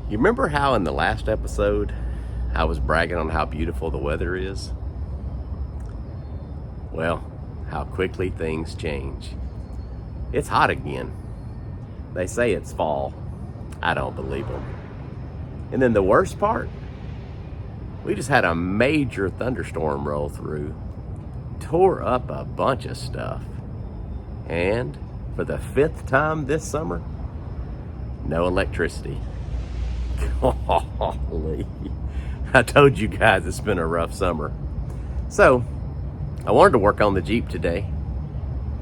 You remember how in the last episode I was bragging on how beautiful the weather is? Well, how quickly things change. It's hot again. They say it's fall. I don't believe them. And then the worst part, we just had a major thunderstorm roll through, tore up a bunch of stuff. And for the 5th time this summer, no electricity. Golly. I told you guys it's been a rough summer. So, I wanted to work on the Jeep today,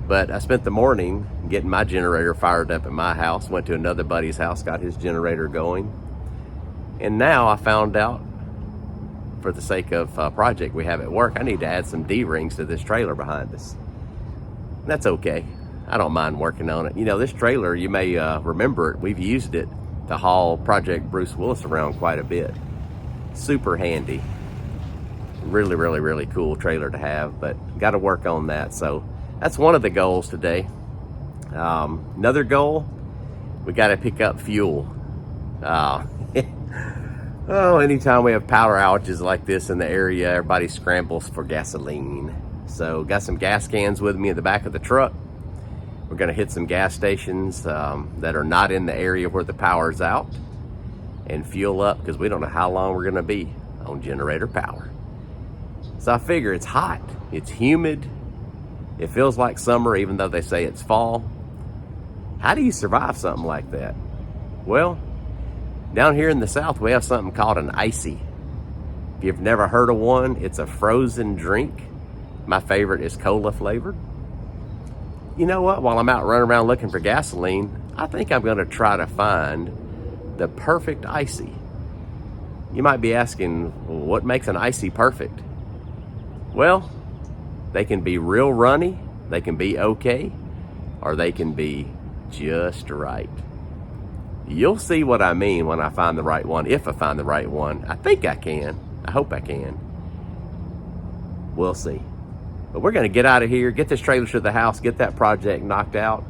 but I spent the morning getting my generator fired up at my house, went to another buddy's house, got his generator going, and now I found out, for the sake of a project we have at work, I need to add some D-rings to this trailer behind us. That's okay. I don't mind working on it. You know, this trailer, you may remember it, we've used it to haul Project Bruce Willis around quite a bit. Super handy. Really, really, really cool trailer to have, but got to work on that. So that's one of the goals today. Another goal, we got to pick up fuel. Anytime we have power outages like this in the area, everybody scrambles for gasoline. So got some gas cans with me in the back of the truck. We're going to hit some gas stations that are not in the area where the power's out and fuel up, because we don't know how long we're going to be on generator power. So I figure it's hot, it's humid, it feels like summer even though they say it's fall. How do you survive something like that? Well, down here in the South we have something called an Icee. If you've never heard of one, it's a frozen drink. My favorite is cola flavored. You know what? While I'm out running around looking for gasoline, I think I'm going to try to find the perfect Icee. You might be asking, what makes an Icee perfect? Well, they can be real runny, they can be okay, or they can be just right. You'll see what I mean when I find the right one, if I find the right one. I think I can. I hope I can. We'll see. But we're going to get out of here, get this trailer to the house, get that project knocked out,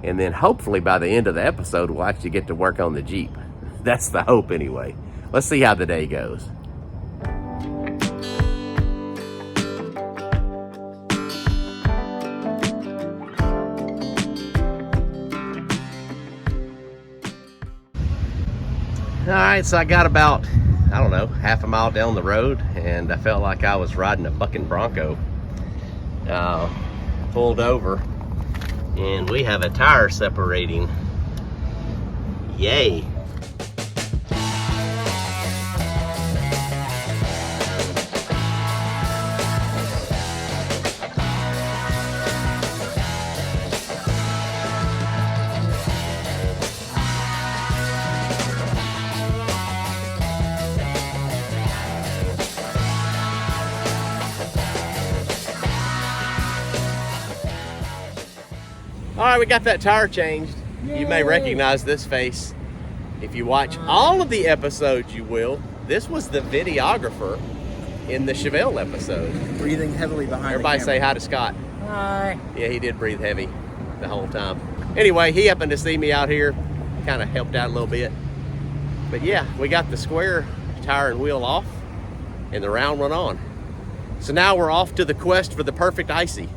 and then hopefully by the end of the episode, we'll actually get to work on the Jeep. That's the hope anyway. Let's see how the day goes. All right, so I got about, I don't know, half a mile down the road, and I felt like I was riding a bucking bronco. Pulled over, and we have a tire separating. Yay. All right, we got that tire changed. Yay. You may recognize this face. If you watch all of the episodes, you will. This was the videographer in the Chevelle episode. Breathing heavily behind Everybody the say hi to Scott. Hi. Yeah, he did breathe heavy the whole time. Anyway, he happened to see me out here, kind of helped out a little bit. But yeah, we got the square tire and wheel off, and the round one on. So now we're off to the quest for the perfect Icee.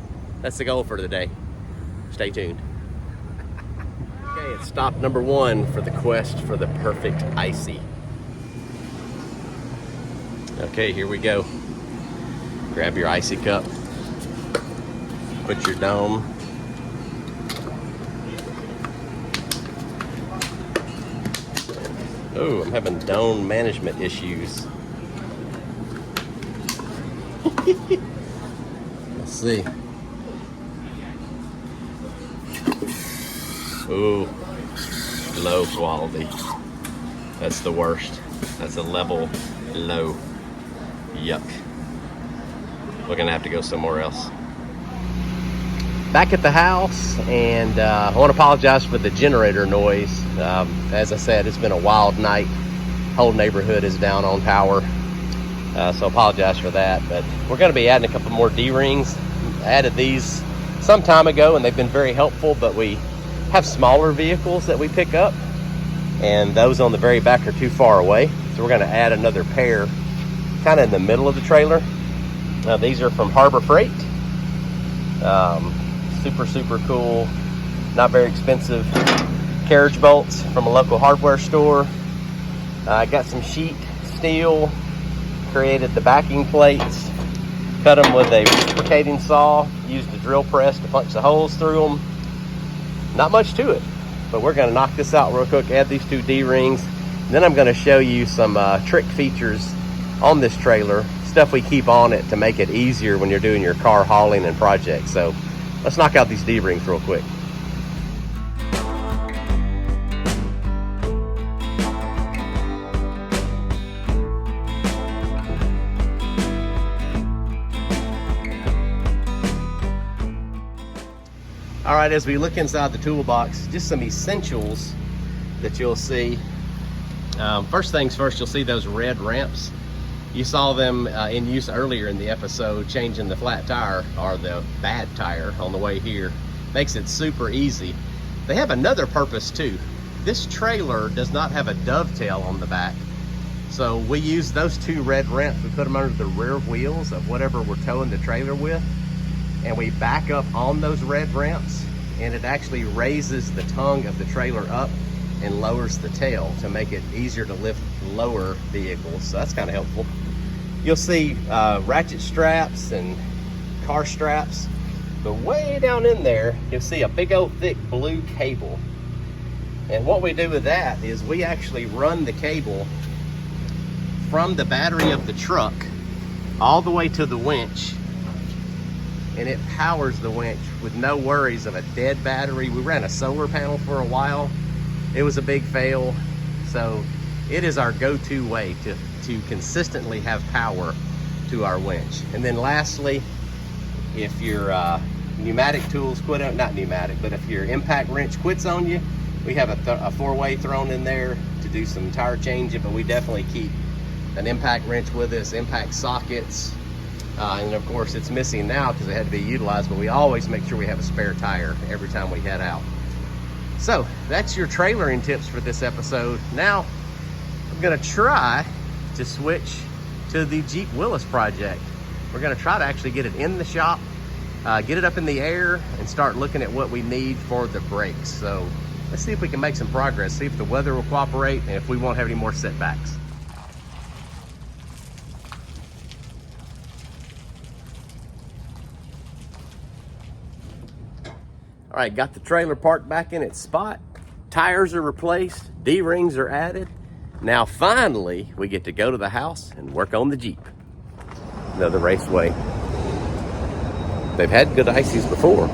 That's the goal for the day. Stay tuned. Okay, it's stop number 1 for the quest for the perfect Icee. Okay, here we go. Grab your Icee cup. Put your dome. Oh, I'm having dome management issues. Let's see. Ooh, low quality. That's the worst. That's a level low. Yuck. We're gonna have to go somewhere else. Back at the house, and I want to apologize for the generator noise. As I said, it's been a wild night. Whole neighborhood is down on power, so apologize for that. But we're going to be adding a couple more D-rings. I added these some time ago, and they've been very helpful, but we have smaller vehicles that we pick up, and those on the very back are too far away. So we're gonna add another pair kind of in the middle of the trailer. Now these are from Harbor Freight. Super cool, not very expensive carriage bolts from a local hardware store. I got some sheet steel, created the backing plates, cut them with a reciprocating saw, used a drill press to punch the holes through them. Not much to it, but we're gonna knock this out real quick, add these two D-rings. Then I'm gonna show you some trick features on this trailer, stuff we keep on it to make it easier when you're doing your car hauling and projects. So let's knock out these D-rings real quick. All right, as we look inside the toolbox, just some essentials that you'll see. First things first, you'll see those red ramps. You saw them in use earlier in the episode, changing the flat tire or the bad tire on the way here. Makes it super easy. They have another purpose too. This trailer does not have a dovetail on the back. So we use those two red ramps, we put them under the rear wheels of whatever we're towing the trailer with, and we back up on those red ramps, and it actually raises the tongue of the trailer up and lowers the tail to make it easier to lift lower vehicles. So that's kind of helpful. You'll see ratchet straps and car straps, but way down in there, you'll see a big old thick blue cable. And what we do with that is we actually run the cable from the battery of the truck all the way to the winch, and it powers the winch with no worries of a dead battery. We ran a solar panel for a while. It was a big fail. So it is our go-to way to consistently have power to our winch. And then lastly, if your pneumatic tools quit out, not pneumatic, but if your impact wrench quits on you, we have a four-way thrown in there to do some tire changing, but we definitely keep an impact wrench with us, impact sockets, and of course it's missing now because it had to be utilized, but we always make sure we have a spare tire every time we head out. So that's your trailering tips for this episode. Now I'm gonna try to switch to the Jeep Willys project. We're gonna try to actually get it in the shop, get it up in the air, and start looking at what we need for the brakes. So let's see if we can make some progress, see if the weather will cooperate, and if we won't have any more setbacks. All right, got the trailer parked back in its spot. Tires are replaced, D-rings are added. Now finally, we get to go to the house and work on the Jeep. Another Raceway. They've had good Icees before.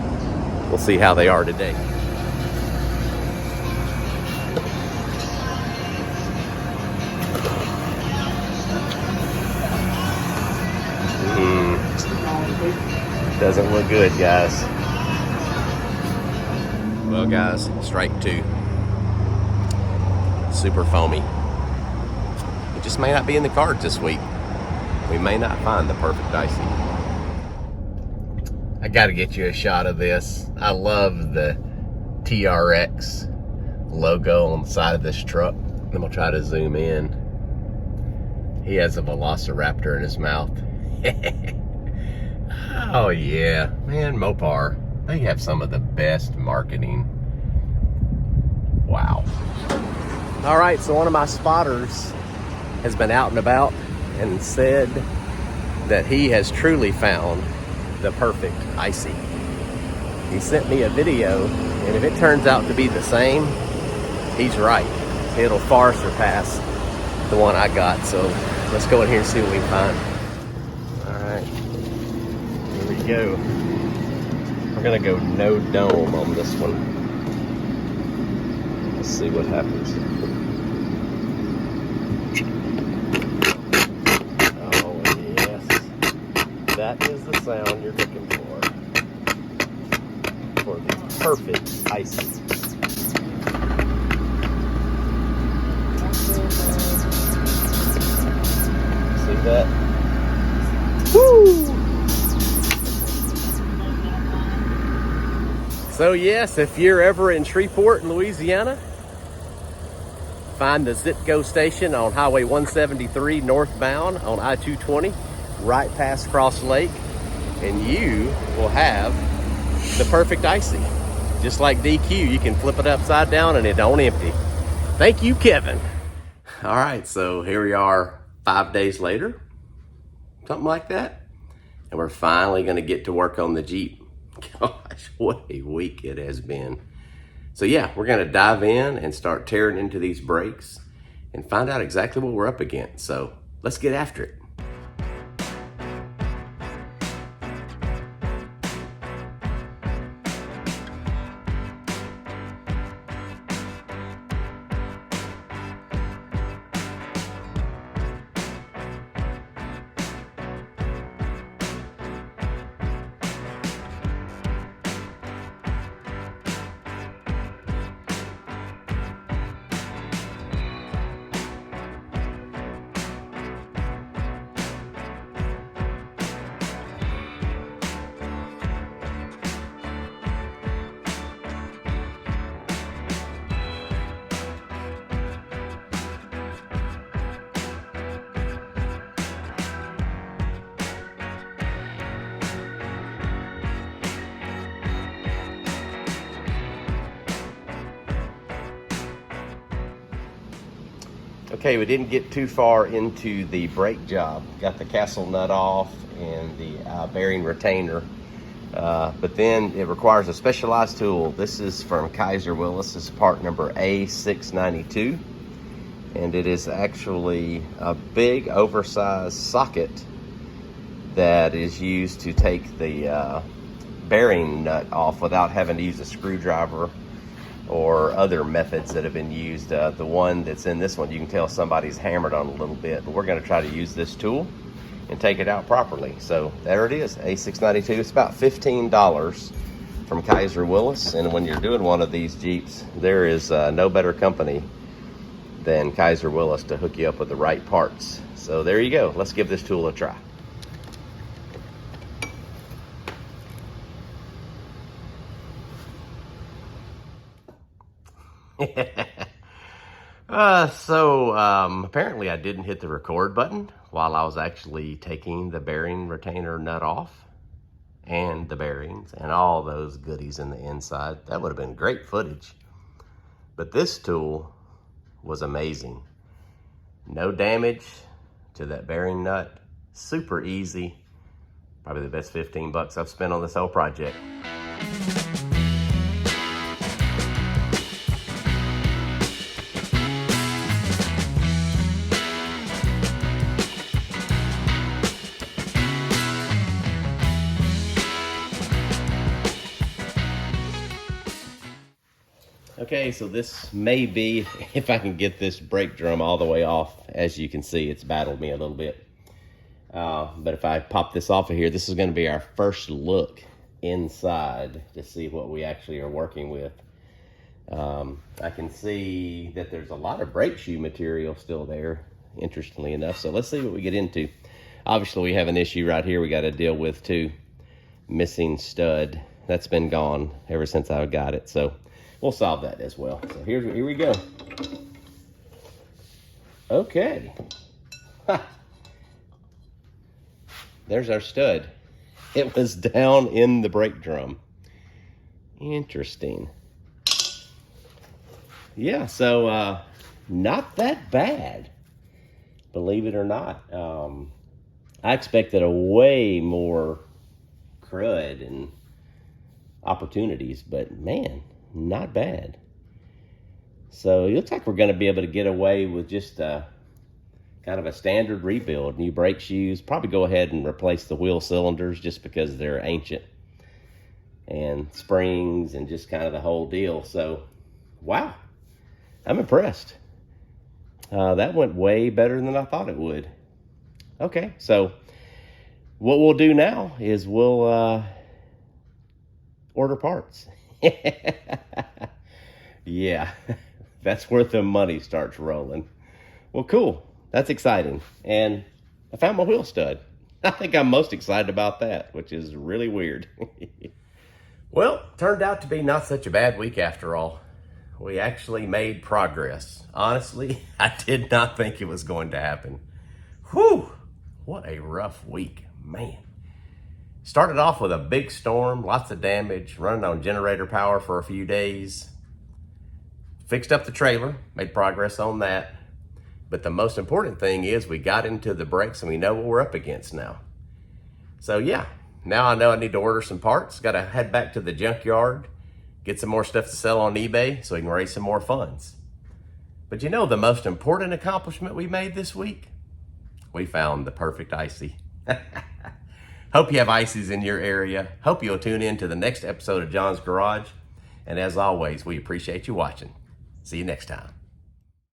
We'll see how they are today. Doesn't look good, guys. Well, guys, strike two. Super foamy. It just may not be in the cards this week. We may not find the perfect Icee. I gotta get you a shot of this. I love the TRX logo on the side of this truck. I'm gonna try to zoom in. He has a Velociraptor in his mouth. Oh yeah, man, Mopar. They have some of the best marketing. Wow. All right, so one of my spotters has been out and about and said that he has truly found the perfect Icee. He sent me a video, and if it turns out to be the same, he's right. It'll far surpass the one I got. So let's go in here and see what we can find. All right, here we go. We're gonna go no dome on this one. Let's see what happens. Oh yes, that is the sound you're looking for the perfect Icee. See that? Woo! So yes, if you're ever in Shreveport, Louisiana, find the Zipco station on Highway 173 northbound on I-220, right past Cross Lake, and you will have the perfect Icee. Just like DQ, you can flip it upside down and it don't empty. Thank you, Kevin. All right, so here we are 5 days later, something like that. And we're finally gonna get to work on the Jeep. Gosh, what a week it has been. So yeah, we're gonna dive in and start tearing into these brakes and find out exactly what we're up against. So let's get after it. Okay, we didn't get too far into the brake job. Got the castle nut off and the bearing retainer, but then it requires a specialized tool. This is from Kaiser Willis. This is part number A692, and it is actually a big oversized socket that is used to take the bearing nut off without having to use a screwdriver or other methods that have been used. The one that's in this one, you can tell somebody's hammered on a little bit, but we're gonna try to use this tool and take it out properly. So there it is, A692. It's about $15 from Kaiser Willis. And when you're doing one of these Jeeps, there is no better company than Kaiser Willis to hook you up with the right parts. So there you go, let's give this tool a try. Apparently I didn't hit the record button while I was actually taking the bearing retainer nut off and the bearings and all those goodies in the inside. That would have been great footage. But this tool was amazing. No damage to that bearing nut. Super easy. Probably the best 15 bucks I've spent on this whole project. Okay, so this may be, if I can get this brake drum all the way off. As you can see, it's battled me a little bit. But if I pop this off of here, this is gonna be our first look inside to see what we actually are working with. I can see that there's a lot of brake shoe material still there, interestingly enough. So let's see what we get into. Obviously, we have an issue right here we gotta deal with too. Missing stud. That's been gone ever since I got it. So we'll solve that as well. So here we go. Okay. Ha. There's our stud. It was down in the brake drum. Interesting. Yeah, so not that bad, believe it or not. I expected a way more crud and opportunities, but man, not bad. So it looks like we're going to be able to get away with just kind of a standard rebuild. New brake shoes, probably go ahead and replace the wheel cylinders just because they're ancient, and springs and just kind of the whole deal. So wow, I'm impressed. That went way better than I thought it would. Okay, so what we'll do now is we'll order parts. Yeah, that's where the money starts rolling. Well, cool. That's exciting. And I found my wheel stud. I think I'm most excited about that, which is really weird. Well, turned out to be not such a bad week after all. we actually made progress. Honestly, I did not think it was going to happen. Whew, what a rough week, man. Started off with a big storm, lots of damage, running on generator power for a few days. Fixed up the trailer, made progress on that. But the most important thing is we got into the brakes and we know what we're up against now. So yeah, now I know I need to order some parts. Got to head back to the junkyard, get some more stuff to sell on eBay so we can raise some more funds. But you know the most important accomplishment we made this week? We found the perfect Icee. Hope you have Icees in your area. Hope you'll tune in to the next episode of John's Garage. And as always, we appreciate you watching. See you next time.